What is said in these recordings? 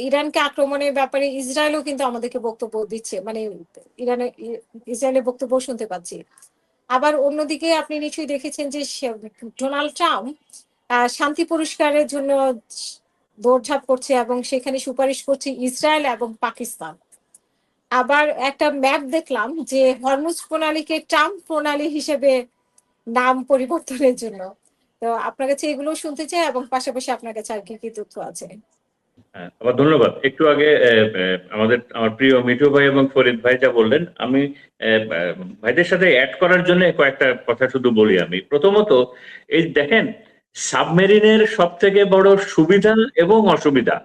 ইরানকে আক্রমণের ব্যাপারে ইসরায়েলও কিন্তু আমাদেরকে বক্তব্য দিচ্ছে, মানে ইসরায়েলের বক্তব্য শুনতে পাচ্ছি। আবার অন্যদিকে আপনি নিশ্চয়ই দেখেছেন যে ডোনাল্ড ট্রাম্প শান্তি পুরস্কারের জন্য দৌড়ঝাঁপ করছে এবং সেখানে সুপারিশ করছে ইসরায়েল এবং পাকিস্তান। আবার একটা ম্যাপ দেখলাম যে হরমুজ প্রণালীকে ট্রাম্প প্রণালী হিসেবে নাম পরিবর্তনের জন্য। তো আপনার কাছে এগুলো শুনতে চাই এবং পাশাপাশি আপনার কাছে আর কি কি তথ্য আছে। আমার ধন্যবাদ। একটু আগে আমার প্রিয় মিঠু ভাই এবং ফরিদ ভাই যা বললেন, আমি ভাইদের সাথে অ্যাড করার জন্য কয়েকটা কথা শুধু বলি। আমি প্রথমত এই দেখেন, সাবমেরিনের সব থেকে বড় সুবিধা এবং অসুবিধা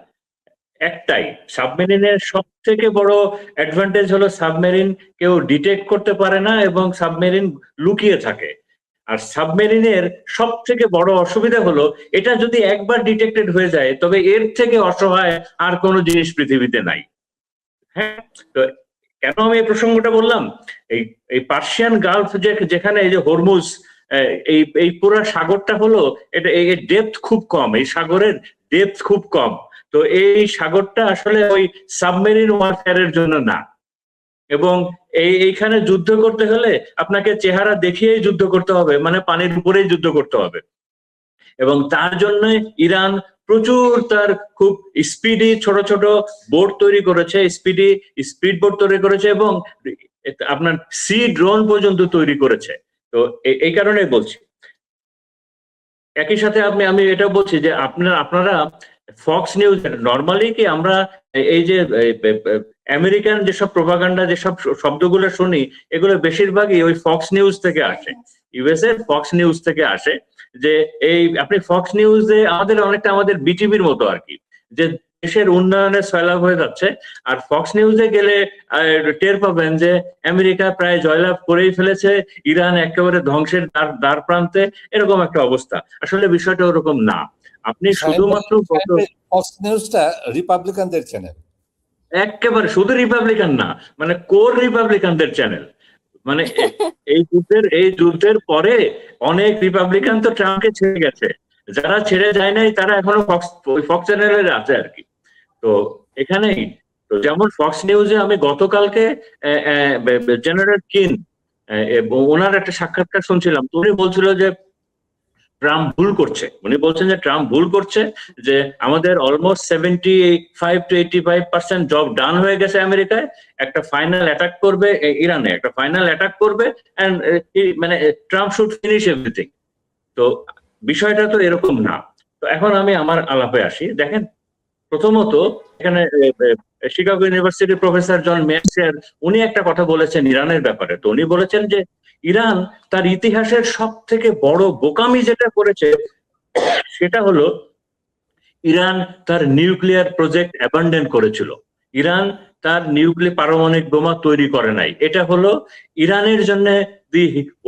একটাই। সাবমেরিনের সব থেকে বড় অ্যাডভান্টেজ হলো সাবমেরিন কেউ ডিটেক্ট করতে পারে না এবং সাবমেরিন লুকিয়ে থাকে। আর সাবমেরিনের সব থেকে বড় অসুবিধা হলো এটা যদি একবার ডিটেক্টেড হয়ে যায় তবে এর থেকে অসহায় আর কোনো জিনিস পৃথিবীতে নাই। হ্যাঁ, তো কেন আমি এই প্রসঙ্গটা বললাম, এই পার্সিয়ান গালফ যেখানে এই যে হরমুজ, এই পুরো সাগরটা হলো, এটা এই ডেপথ খুব কম, এই সাগরের ডেপথ খুব কম। তো এই সাগরটা আসলে ওই সাবমেরিন ওয়ারফেয়ারের জন্য না। এবং এইখানে যুদ্ধ করতে হলে আপনাকে চেহারা দেখিয়েই যুদ্ধ করতে হবে, মানে পানির উপরেই যুদ্ধ করতে হবে। এবং তার জন্য ইরান প্রচুর তার খুব স্পিডি ছোট ছোট বোট তৈরি করেছে, স্পিড বোট তৈরি করেছে এবং আপনার সি ড্রোন পর্যন্ত তৈরি করেছে। তো এই কারণে বলছি। একই সাথে আমি এটা বলছি যে আপনারা ফক্স নিউজ নর্মালি কি আমরা এই যে আমেরিকান যেসব প্রোপাগান্ডা যেসব শব্দগুলো শুনি এগুলো বেশিরভাগই ওই ফক্স নিউজ থেকে আসে, ইউএসএ ফক্স নিউজ থেকে আসে। যে এই আপনি ফক্স নিউজে অনেকটা আমাদের বিটিভির মতো আর কি, যে দেশের উন্নয়নের সয়লাভ হয়ে যাচ্ছে। আর ফক্স নিউজে গেলে টের পাবেন যে আমেরিকা প্রায় জয়লাভ করেই ফেলেছে, ইরান একেবারে ধ্বংসের দ্বার প্রান্তে, এরকম একটা অবস্থা। আসলে বিষয়টা ওরকম না। আপনি শুধুমাত্র ফক্স নিউজটা রিপাবলিকানদের চ্যানেল, একেবারে শুধু রিপাবলিকান না, মানে কোর রিপাবলিকানদের চ্যানেল। মানে এই যুদ্ধের পরে অনেক রিপাবলিকান তো ট্রাম্পকে ছেড়ে গেছে, যারা ছেড়ে যায় নাই তারা এখনো ফক্স চ্যানেলের আছে আর কি। তো এখানেই তো যেমন ফক্স নিউজে আমি গতকালকে জেনারেল কিন ওনার একটা সাক্ষাৎকার শুনছিলাম। তো উনি বলছিল যে ট্রাম্প ভুল করছে, উনি বলছেন যে ট্রাম্প ভুল করছে, যে আমাদের অলমোস্ট 75 to 85% জব ডান হয়ে গেছে আমেরিকায়, একটা ফাইনাল অ্যাটাক করবে ইরানে, একটা ফাইনাল অ্যাটাক করবে এন্ড মানে ট্রাম্প শুড ফিনিশ এভরিথিং। তো বিষয়টা তো এরকম না। তো এখন আমি আমার আলাপে আসি। দেখেন, প্রথমত এখানে শিকাগো ইউনিভার্সিটির প্রফেসর জন মেয়ারশিয়ার উনি একটা কথা বলেছেন ইরানের ব্যাপারে। তো উনি বলেছেন যে ইরান তার ইতিহাসের সব থেকে বড় বোকামি যেটা করেছে সেটা হলো ইরান তার নিউক্লিয়ার প্রজেক্ট অ্যাবান্ডন করেছিল। ইরান তার নিউক্লিয়ার পারমাণবিক বোমা তৈরি করে নাই। এটা হলো ইরানের জন্য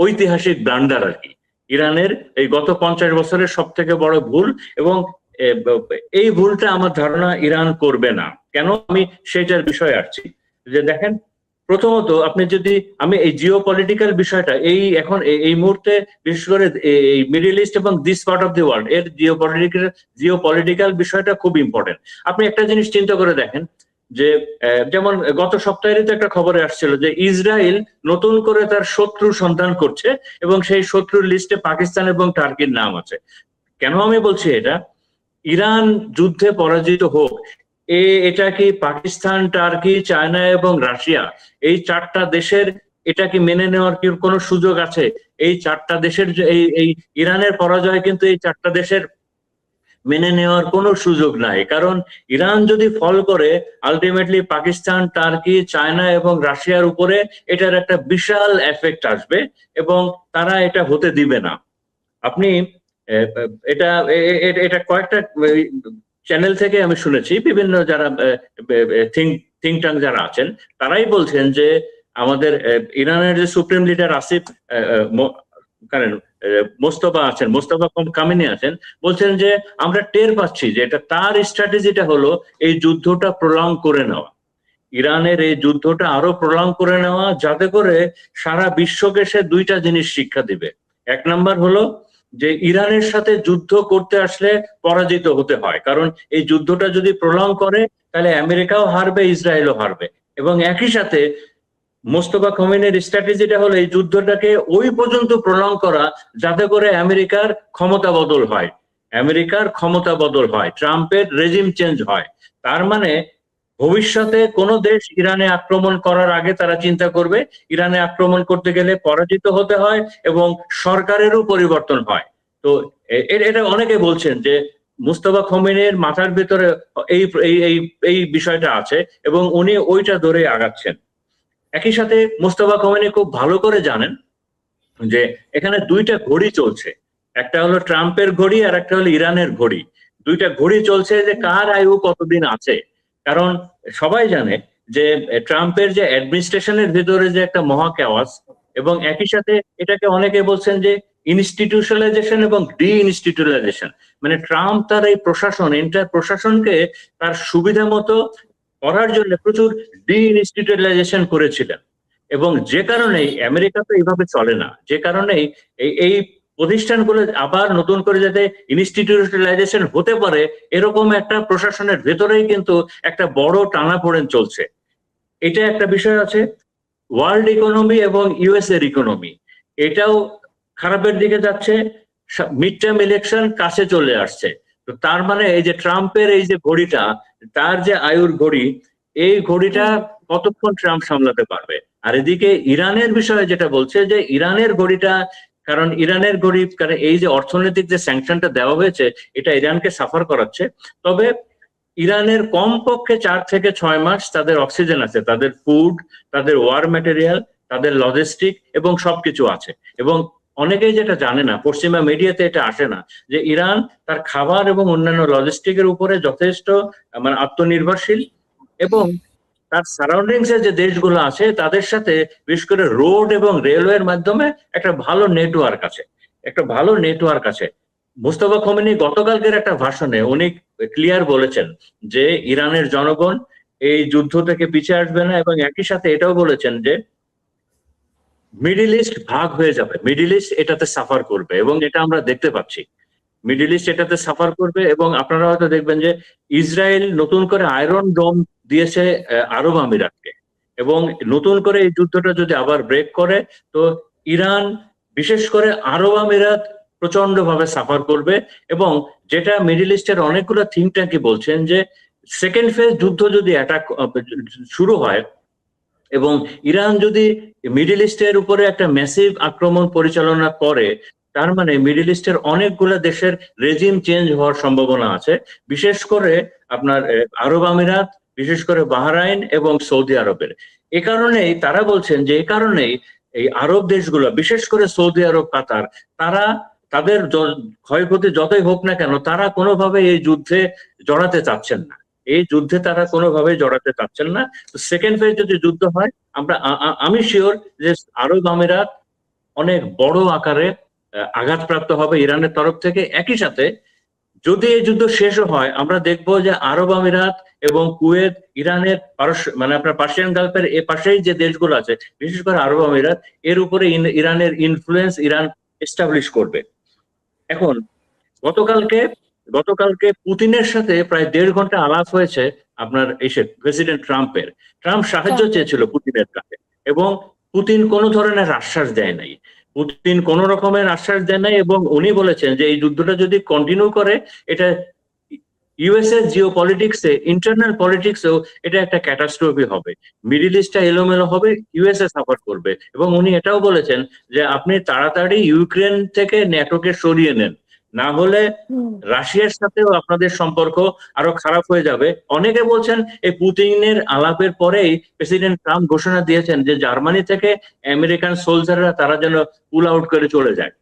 ঐতিহাসিক ব্লান্ডার আর কি, ইরানের এই গত 50 বছরের সব থেকে বড় ভুল। এবং এই ভুলটা আমার ধারণা ইরান করবে না। কেন আমি সেটার বিষয়ে আসছি, যে দেখেন, প্রথমত আপনি যদি আমি এই জিও পলিটিক্যাল বিষয়টা এখন এই মুহূর্তে বিশেষ করে এই মিডল ইস্ট এবং this part of the world এর জিও পলিটিক্যাল বিষয়টা খুব ইম্পর্টেন্ট। আপনি একটা জিনিস চিন্তা করে দেখেন যে যেমন গত সপ্তাহেরই তো একটা খবরে আসছিল যে ইসরায়েল নতুন করে তার শত্রু সন্ধান করছে এবং সেই শত্রুর লিস্টে পাকিস্তান এবং টার্কির নাম আছে। কেন আমি বলছি এটা, ইরান যুদ্ধে পরাজিত হোক, এটা কি পাকিস্তান, টার্কি, চায়না এবং রাশিয়া এই চারটা দেশের এটা কি মেনে নেওয়ার কি কোনো সুযোগ আছে? এই চারটা দেশের এই ইরানের পরাজয় কিন্তু এই চারটা দেশের মেনে নেওয়ার কোনো সুযোগ নাই। কারণ ইরান যদি ফল করে আলটিমেটলি পাকিস্তান, টার্কি, চায়না এবং রাশিয়ার উপরে এটার একটা বিশাল এফেক্ট আসবে এবং তারা এটা হতে দিবে না। আপনি এটা কয়েকটা চ্যানেল থেকে আমি শুনেছি, বিভিন্ন যারা থিঙ্ক ট্যাঙ্ক যারা আছেন তারাই বলছেন যে আমাদের ইরানের যে সুপ্রিম লিডার আসিফ মোস্তফা আছেন, মোস্তফা কামিনী আছেন, বলছেন যে আমরা টের পাচ্ছি যে এটা তার স্ট্র্যাটেজিটা হলো এই যুদ্ধটা প্রলং করে নেওয়া, ইরানের এই যুদ্ধটা আরো প্রলং করে নেওয়া, যাতে করে সারা বিশ্বকে সে দুইটা জিনিস শিক্ষা দিবে। এক নাম্বার হলো যে ইরানের সাথে যুদ্ধ করতে আসলে পরাজিত হতে হয়, কারণ এই যুদ্ধটা যদি প্রলং করে তাহলে আমেরিকাও হারবে, ইসরায়েলও হারবে। এবং একই সাথে মোস্তফা খোমেনির স্ট্র্যাটেজিটা হলো এই যুদ্ধটাকে ওই পর্যন্ত প্রলং করা যাতে করে আমেরিকার ক্ষমতা বদল হয়, ট্রাম্পের রেজিম চেঞ্জ হয়। তার মানে ভবিষ্যতে কোনো দেশ ইরানে আক্রমণ করার আগে তারা চিন্তা করবে ইরানে আক্রমণ করতে গেলে পরাজিত হতে হয় এবং সরকারেরও পরিবর্তন হয়। তো এটা অনেকে বলছেন যে মুস্তফা খোমেনির মাথার ভিতরে এই এই এই বিষয়টা আছে এবং উনি ওইটা ধরে আগাচ্ছেন। একই সাথে মুস্তফা খোমেনি খুব ভালো করে জানেন যে এখানে দুইটা ঘড়ি চলছে, একটা হলো ট্রাম্পের ঘড়ি আর একটা হলো ইরানের ঘড়ি। দুইটা ঘড়ি চলছে যে কার আয়ু কতদিন আছে। কারণ সবাই জানে যে ট্রাম্পের যে অ্যাডমিনিস্ট্রেশনের ভিতরে যে একটা মহা কেওয়াস, এবং একই সাথে এটাকে অনেকে বলছেন যে ইনস্টিটিউশনালাইজেশন এবং ডি ইনস্টিটিউশনালাইজেশন, মানে ট্রাম্প তার এই প্রশাসন, এন্টার প্রশাসনকে তার সুবিধা মতো করার জন্য প্রচুর ডি ইনস্টিটিউশনালাইজেশন করেছিলেন। এবং যে কারণেই আমেরিকা তো এইভাবে চলে না, যে কারণেই এই প্রতিষ্ঠানগুলো আবার নতুন করে যাতে ইনস্টিটিউশনালাইজেশন হতে পারে এরকম একটা প্রশাসনের ভেতরেই কিন্তু একটা বড় টানাপোড়েন চলছে। এটা একটা বিষয় আছে। ওয়ার্ল্ড ইকোনমি এবং ইউএস এর ইকোনমি এটাও খারাপের দিকে যাচ্ছে, মিড টার্ম ইলেকশন কাছে চলে আসছে। তো তার মানে এই যে ট্রাম্পের এই যে ঘড়িটা, তার যে আয়ুর ঘড়ি, এই ঘড়িটা কতক্ষণ ট্রাম্প সামলাতে পারবে। আর এদিকে ইরানের বিষয়ে যেটা বলছে যে ইরানের ঘড়িটা, কারণ ইরানের ঘড়ি, কারণ এই যে অর্থনৈতিক যে স্যাংশনটা দেওয়া হয়েছে এটা ইরানকে সাফার করাচ্ছে। তবে ইরানের কমপক্ষে 4 থেকে 6 মাস তাদের অক্সিজেন আছে, তাদের ফুড, তাদের ওয়ার ম্যাটেরিয়াল, তাদের লজিস্টিক এবং সবকিছু আছে। এবং অনেকেই যেটা জানে না, পশ্চিমা মিডিয়াতে এটা আসে না, যে ইরান তার খাবার এবং অন্যান্য লজিস্টিকের উপরে যথেষ্ট মানে আত্মনির্ভরশীল, এবং তার সারাউন্ডিংস এর যে দেশগুলো আছে তাদের সাথে বিশেষ করে রোড এবং রেলওয়ের মাধ্যমে একটা ভালো নেটওয়ার্ক আছে। মুস্তফা খোমেনি গতকালকের একটা ভাষণে উনি ক্লিয়ার বলেছেন যে ইরানের জনগণ এই যুদ্ধ থেকে পিছিয়ে আসবে না, এবং একই সাথে এটাও বলেছেন যে মিডিল ইস্ট ভাগ হয়ে যাবে, মিডিল ইস্ট এটাতে সাফার করবে, এবং এটা আমরা দেখতে পাচ্ছি মিডিল ইস্ট এটাতে সাফার করবে। এবং আপনারা হয়তো দেখবেন যে ইসরায়েল নতুন করে আয়রন ডোম দিয়েছে আরব আমিরাতকে, এবং নতুন করে এই যুদ্ধটা যদি আবার ব্রেক করে তো ইরান, বিশেষ করে আরব আমিরাত প্রচন্ড ভাবে সাফার করবে। এবং যেটা মিডিল ইস্টের অনেকগুলো থিঙ্ক ট্যাঙ্কই বলছেন যে সেকেন্ড ফেজ যুদ্ধ যদি অ্যাটাক শুরু হয় এবং ইরান যদি মিডিল ইস্টের উপরে একটা ম্যাসিভ আক্রমণ পরিচালনা করে, তার মানে মিডিল ইস্টের অনেকগুলো দেশের রেজিম চেঞ্জ হওয়ার সম্ভাবনা আছে, বিশেষ করে আপনার আরব আমিরাত, বিশেষ করে বাহরাইন এবং সৌদি আরবের। এ কারণেই তারা বলছেন যে এই কারণেই এই আরব দেশগুলো, বিশেষ করে সৌদি আরব, কাতার, তারা তাদের ক্ষয়ক্ষতি যতই হোক না কেন তারা কোনোভাবে এই যুদ্ধে জড়াতে চাচ্ছেন না, তারা কোনোভাবেই জড়াতে চাচ্ছেন না। তো সেকেন্ড ফেজ যদি যুদ্ধ হয়, আমি শিওর যে আরব আমিরাত অনেক বড় আকারে আঘাতপ্রাপ্ত হবে ইরানের তরফ থেকে। একই সাথে যদি এই যুদ্ধ শেষও হয়, আমরা দেখবো যে আরব আমিরাত এবং কুয়েত, ইরানের মানে আপনার পার্সিয়ান গালফের এ পাশেই যে দেশগুলো আছে, বিশেষ করে আরব আমিরাত, এর উপরে ইরানের ইনফ্লুয়েন্স ইরান এস্টাবলিশ করবে। এখন গতকালকে পুতিনের সাথে প্রায় 1.5 ঘন্টা আলাপ হয়েছে আপনার এসে প্রেসিডেন্ট ট্রাম্পের। ট্রাম্প সাহায্য চেয়েছিল পুতিনের কাছে, এবং পুতিন কোনো ধরনের আশ্বাস দেয় নাই, কোনো রকমের আশ্বাস দেয় নাই। এবং উনি বলেছেন যে এই যুদ্ধটা যদি কন্টিনিউ করে, এটা ইউএস এর জিও পলিটিক্সে, ইন্টারনাল পলিটিক্সেও এটা একটা ক্যাটাস্ট্রফি হবে, মিডিল ইস্টটা এলোমেলো হবে, ইউএসএ সাফার করবে। এবং উনি এটাও বলেছেন যে আপনি তাড়াতাড়ি ইউক্রেন থেকে ন্যাটোকে সরিয়ে নেন, না হলে রাশিয়ার সাথেও আপনাদের সম্পর্ক আরো খারাপ হয়ে যাবে। অনেকে বলছেন এই পুতিনের আলাপের পরেই প্রেসিডেন্ট ট্রাম্প ঘোষণা দিয়েছেন যে জার্মানি থেকে আমেরিকান সোলজাররা তারা যেন পুল আউট করে চলে যায়।